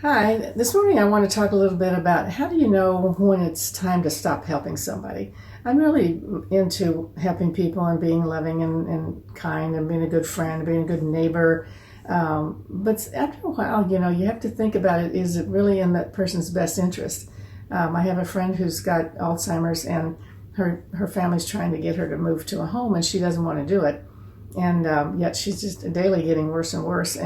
Hi, this morning I want to talk a little bit about how do you know when it's time to stop helping somebody. I'm really into helping people and being loving and kind and being a good friend and being a good neighbor. But after a while, you have to think about it. Is it really in that person's best interest? I have a friend who's got Alzheimer's, and her family's trying to get her to move to a home, and she doesn't want to do it. And yet she's just daily getting worse and worse.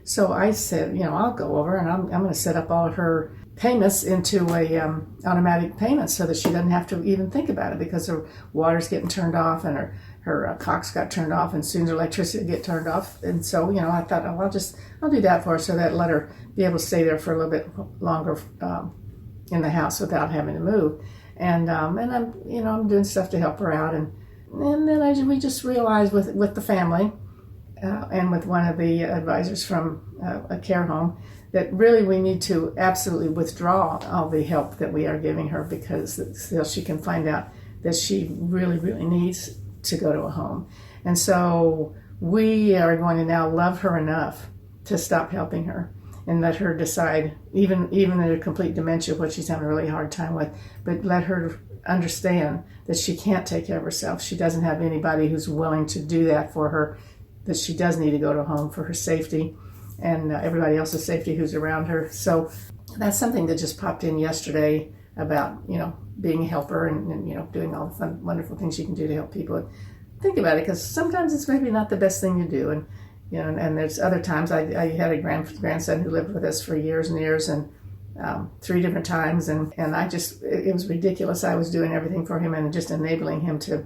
So I said, I'll go over and I'm going to set up all of her payments into a automatic payment so that she doesn't have to even think about it, because her water's getting turned off and her Cox got turned off, and soon her electricity will get turned off. And so, I thought, I'll do that for her, so that let her be able to stay there for a little bit longer in the house without having to move. And I'm doing stuff to help her out. And then we just realized with the family, and with one of the advisors from a care home, that really we need to absolutely withdraw all the help that we are giving her, because still she can find out that she really, really needs to go to a home. And so we are going to now love her enough to stop helping her and let her decide, even in a complete dementia, what she's having a really hard time with, but let her understand that she can't take care of herself. She doesn't have anybody who's willing to do that for her, that she does need to go to a home for her safety and everybody else's safety who's around her. So that's something that just popped in yesterday about, being a helper and doing all the fun, wonderful things you can do to help people. Think about it, because sometimes it's maybe not the best thing to do. And there's other times. I had a grandson who lived with us for years and years, and 3 different times. And it was ridiculous. I was doing everything for him and just enabling him to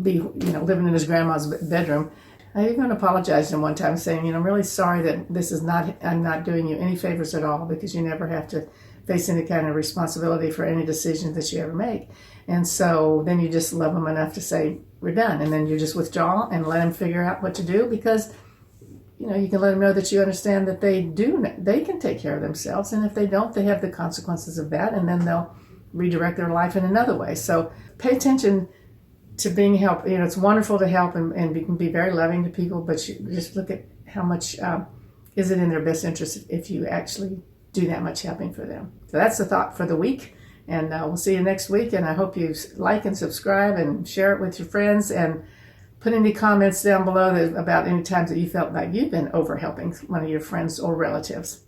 be, living in his grandma's bedroom. I even apologized to him one time, saying, I'm really sorry that I'm not doing you any favors at all, because you never have to face any kind of responsibility for any decisions that you ever make. And so then you just love them enough to say, we're done. And then you just withdraw and let them figure out what to do, because, you can let them know that you understand that they can take care of themselves. And if they don't, they have the consequences of that. And then they'll redirect their life in another way. So pay attention to being help. It's wonderful to help and you can be very loving to people, but you just look at how much is it in their best interest if you actually do that much helping for them. So that's the thought for the week, and we'll see you next week. And I hope you like and subscribe and share it with your friends, and put any comments down below about any times that you felt like you've been over helping one of your friends or relatives.